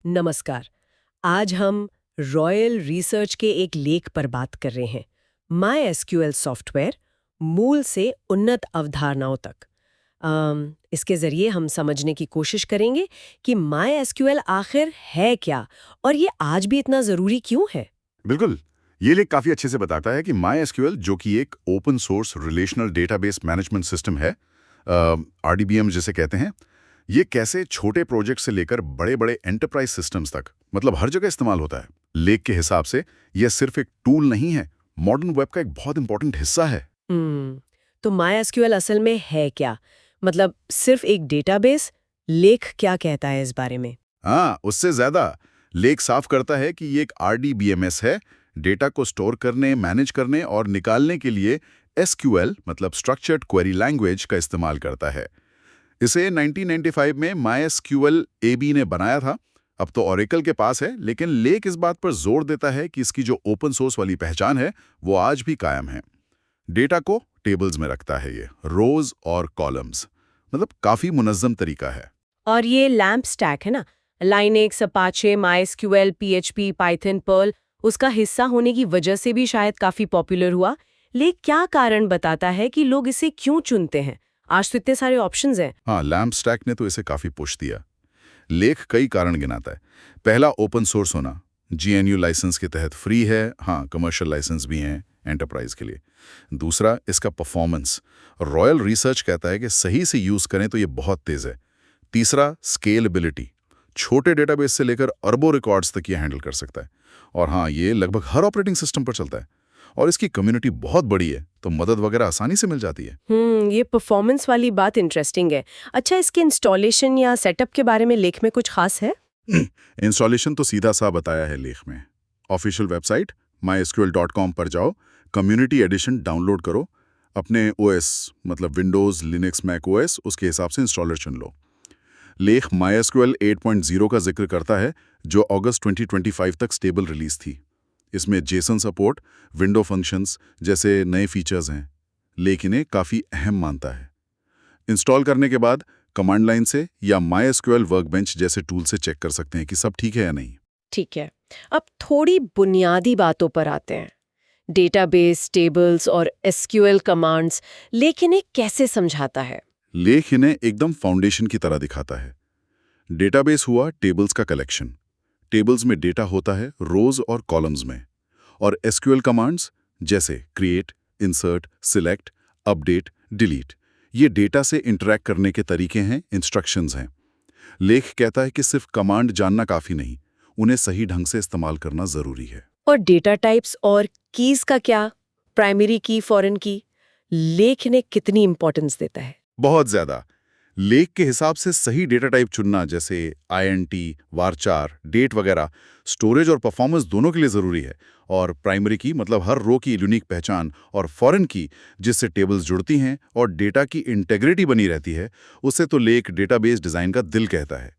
नमस्कार। आज हम रॉयल रिसर्च के एक लेख पर बात कर रहे हैं। MySQL सॉफ्टवेयर, मूल से उन्नत अवधारणाओं तक। इसके जरिए हम समझने की कोशिश करेंगे कि MySQL आखिर है क्या और ये आज भी इतना जरूरी क्यों है। बिल्कुल। ये लेख काफी अच्छे से बताता है कि MySQL, जो कि एक open source relational database management system है, RDBM जिसे कहते हैं, ये कैसे छोटे प्रोजेक्ट से लेकर बड़े बड़े एंटरप्राइज सिस्टम्स तक, मतलब हर जगह इस्तेमाल होता है। लेख के हिसाब से यह सिर्फ एक टूल नहीं है, मॉडर्न वेब का एक बहुत इंपॉर्टेंट हिस्सा है। तो MySQL असल में है क्या? मतलब सिर्फ एक डेटाबेस? लेख क्या कहता है इस बारे में? हाँ, उससे ज्यादा। लेख साफ करता है कि ये एक RDBMS है, डेटा को स्टोर करने, मैनेज करने और निकालने के लिए SQL मतलब स्ट्रक्चर्ड क्वेरी लैंग्वेज का इस्तेमाल करता है। इसे 1995 में MySQL AB ने बनाया था। अब तो Oracle के पास है, लेकिन लेख इस बात पर जोर देता है कि इसकी जो ओपन सोर्स वाली पहचान है वो आज भी कायम है। डेटा को टेबल्स में रखता है, ये रोज और कॉलम्स, मतलब काफी मुनज्जम तरीका है। और ये लैम्प स्टैक है ना, Linux, Apache, MySQL, PHP, Python, Perl, उसका हिस्सा होने की वजह से भी शायद काफी पॉपुलर हुआ। लेकिन क्या कारण बताता है कि लोग इसे क्यों चुनते हैं? आज तो इतने सारे ऑप्शंस हैं। हाँ, लैम्प स्टैक ने तो इसे काफी पुश दिया। लेख कई कारण गिनाता है। पहला, ओपन सोर्स होना, GNU लाइसेंस के तहत फ्री है। हाँ, कमर्शियल लाइसेंस भी हैं एंटरप्राइज के लिए। दूसरा, इसका परफॉर्मेंस। रॉयल रिसर्च कहता है कि सही से यूज करें तो ये बहुत तेज है। तीसरा, स्केलेबिलिटी। छोटे डेटाबेस से लेकर अरबों रिकॉर्ड्स तक ये हैंडल कर सकता है। और हाँ, ये लगभग हर ऑपरेटिंग सिस्टम पर चलता है। और इसकी कम्युनिटी बहुत बड़ी है, तो मदद वगैरह आसानी से मिल जाती है। ये परफॉर्मेंस वाली बात इंटरेस्टिंग है। अच्छा, इसके इंस्टॉलेशन या सेटअप के बारे में लेख में कुछ खास है? इंस्टॉलेशन तो सीधा सा बताया है लेख में। ऑफिशियल वेबसाइट mysql.com पर जाओ, कम्युनिटी एडिशन डाउनलोड करो, अपने OS मतलब विंडोज़, लिनक्स, मैक OS, उसके हिसाब से इंस्टॉलर चुन लो। लेख MySQL 8.0 का जिक्र करता है, जो अगस्त 2025 तक स्टेबल रिलीज थी। इसमें जेसन सपोर्ट, विंडो फंक्शंस जैसे नए फीचर्स हैं। लेकिन इन्हें काफ़ी अहम मानता है। इंस्टॉल करने के बाद कमांड लाइन से या MySQL वर्कबेंच जैसे टूल से चेक कर सकते हैं कि सब ठीक है या नहीं। ठीक है। अब थोड़ी बुनियादी बातों पर आते हैं। डेटाबेस, टेबल्स और SQL कमांड्स, लेकिन ये कैसे समझाता है? लेख इन्हें एकदम फाउंडेशन की तरह दिखाता है। डेटाबेस हुआ टेबल्स का कलेक्शन। टेबल्स में डेटा होता है रोज और कॉलम्स में। और SQL कमांड्स जैसे create, insert, select, update, delete, ये डेटा से इंटरैक्ट करने के तरीके हैं, इंस्ट्रक्शंस हैं। लेख कहता है कि सिर्फ कमांड जानना काफी नहीं, उन्हें सही ढंग से इस्तेमाल करना जरूरी है। और डेटा टाइप्स और कीज का क्या? प्राइमरी की, फॉरेन की, लेख ने कितनी इंपॉर्टेंस देता है? बहुत ज्यादा। लेख के हिसाब से सही डेटा टाइप चुनना, जैसे INT, वारचार, डेट वगैरह, स्टोरेज और परफॉर्मेंस दोनों के लिए जरूरी है। और प्राइमरी की मतलब हर रो की यूनिक पहचान, और फॉरेन की जिससे टेबल्स जुड़ती हैं और डेटा की इंटेग्रिटी बनी रहती है, उसे तो लेख डेटाबेस डिजाइन का दिल कहता है।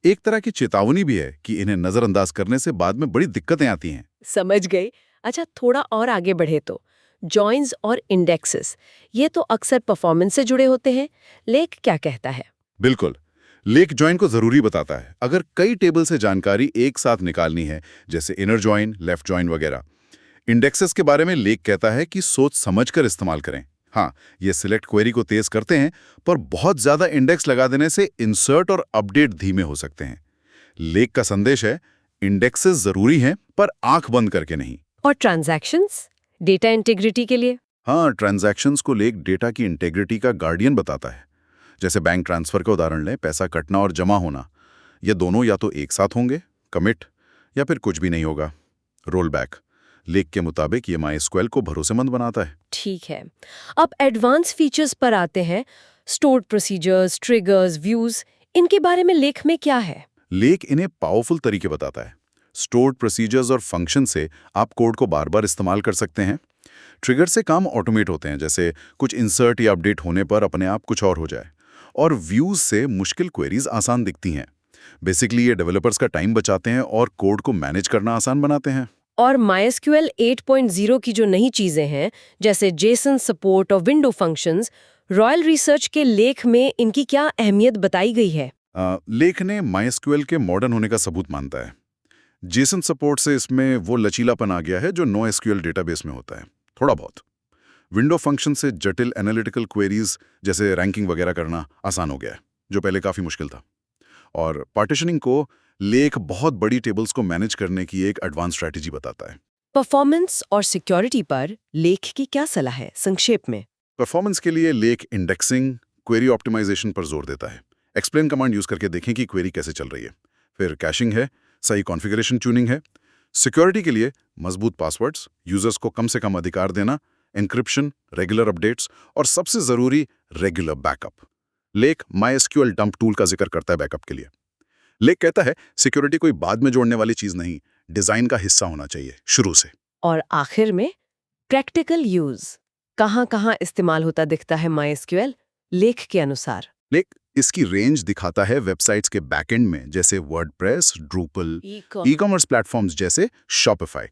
एक तरह की चेतावनी भी है कि इन्हें नजरअंदाज करने से बाद में बड़ी दिक्कतें आती हैं। समझ गई। अच्छा, थोड़ा और आगे बढ़े तो जॉइंस और इंडेक्सेस, ये तो अक्सर परफॉर्मेंस से जुड़े होते हैं। लेख क्या कहता है? बिल्कुल। लेख जॉइन को जरूरी बताता है अगर कई टेबल से जानकारी एक साथ निकालनी है, जैसे इनर जॉइन, लेफ्ट जॉइन वगैरह। इंडेक्सेस के बारे में लेख कहता है कि सोच समझकर इस्तेमाल करें। हाँ, ये सिलेक्ट क्वेरी को तेज करते हैं, पर बहुत ज्यादा इंडेक्स लगा देने से इंसर्ट और अपडेट धीमे हो सकते हैं। लेख का संदेश है, इंडेक्सेस जरूरी हैं, पर आंख बंद करके नहीं। और ट्रांजैक्शंस, डेटा इंटीग्रिटी के लिए? हाँ, ट्रांजैक्शंस को लेख डेटा की इंटेग्रिटी का गार्डियन बताता है। जैसे बैंक ट्रांसफर का उदाहरण लें, पैसा कटना और जमा होना, ये दोनों या तो एक साथ होंगे, कमिट, या फिर कुछ भी नहीं होगा, रोल बैक। लेख के मुताबिक ये MySQL को भरोसेमंद बनाता है। ठीक है। अब एडवांस फीचर्स पर आते हैं। स्टोर्ड प्रोसीजर्स, ट्रिगर्स, व्यूज, इनके बारे में लेख में क्या है? लेख इन्हें पावरफुल तरीके बताता है। स्टोर्ड प्रोसीजर्स और फंक्शन से आप कोड को बार बार इस्तेमाल कर सकते हैं। ट्रिगर से काम ऑटोमेट होते हैं, जैसे कुछ इंसर्ट या अपडेट होने पर अपने आप कुछ और हो जाए। और व्यूज से मुश्किल क्वेरीज आसान दिखती हैं। बेसिकली ये डेवलपर्स का टाइम बचाते हैं और कोड को मैनेज करना आसान बनाते हैं। और MySQL 8.0 की जो नई चीजें हैं, जैसे जेसन सपोर्ट और विंडो फंक्शंस, रॉयल रिसर्च के लेख में इनकी क्या अहमियत बताई गई है? लेख ने MySQL के मॉडर्न होने का सबूत मानता है। जेसन सपोर्ट से इसमें वो लचीलापन आ गया है जो NoSQL डेटाबेस में होता है, थोड़ा बहुत। विंडो फंक्शन से जटिल एनालिटिकल क्वेरीज जैसे रैंकिंग वगैरह करना आसान हो गया है, जो पहले काफ़ी मुश्किल था। और पार्टीशनिंग को लेख बहुत बड़ी टेबल्स को मैनेज करने की एक एडवांस स्ट्रैटेजी बताता है। परफॉर्मेंस और सिक्योरिटी पर लेख की क्या सलाह है संक्षेप में? परफॉर्मेंस के लिए लेख इंडेक्सिंग, क्वेरी ऑप्टिमाइजेशन पर जोर देता है। एक्सप्लेन कमांड यूज करके देखें कि क्वेरी कैसे चल रही है। फिर कैशिंग है, सही कॉन्फ़िगरेशन ट्यूनिंग है। सिक्योरिटी के लिए मजबूत पासवर्ड्स, यूजर्स को कम से कम अधिकार देना, एन्क्रिप्शन, रेगुलर अपडेट्स और सबसे जरूरी रेगुलर बैकअप। लेख MySQL डंप टूल का जिक्र करता है बैकअप के लिए। लेख कहता है सिक्योरिटी कोई बाद में जोड़ने वाली चीज नहीं, डिजाइन का हिस्सा होना चाहिए शुरू से। और आखिर में प्रैक्टिकल यूज कहाँ इस्तेमाल होता दिखता है MySQL लेख के अनुसार? लेख इसकी रेंज दिखाता है वेबसाइट्स के बैकएंड में, जैसे वर्डप्रेस, ड्रूपल, ई-कॉमर्स प्लेटफॉर्म्स जैसे शॉपिफाई।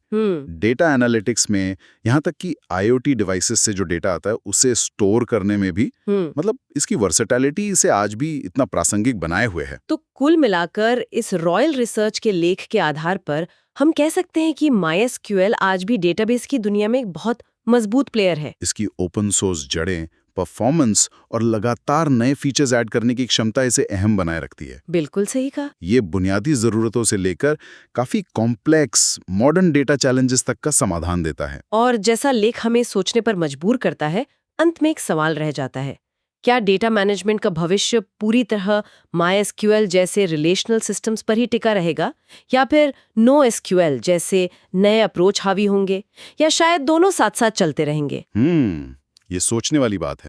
डेटा एनालिटिक्स में, यहाँ तक कि IoT डिवाइसेस से जो डेटा आता है उसे स्टोर करने में भी, मतलब इसकी वर्सेटैलिटी इसे आज भी इतना प्रासंगिक बनाए हुए है। तो कुल मिलाकर इस रॉयल रिसर्च के लेख के आधार पर हम कह सकते हैं कि MySQL आज भी डेटाबेस की दुनिया में एक बहुत मजबूत प्लेयर है। इसकी ओपन सोर्स जड़ें, परफॉर्मेंस और लगातार नए फीचर्स ऐड करने की क्षमता इसे अहम बनाए रखती है। बिल्कुल सही कहा। ये बुनियादी जरूरतों से लेकर काफी कॉम्प्लेक्स मॉडर्न डेटा चैलेंजेस तक का समाधान देता है। और जैसा लेख हमें सोचने पर मजबूर करता है, अंत में एक सवाल रह जाता है, क्या डेटा मैनेजमेंट का भविष्य पूरी तरह MySQL जैसे रिलेशनल सिस्टम्स पर ही टिका रहेगा, या फिर NoSQL जैसे नए अप्रोच हावी होंगे, या शायद दोनों साथ साथ चलते रहेंगे? ये सोचने वाली बात है।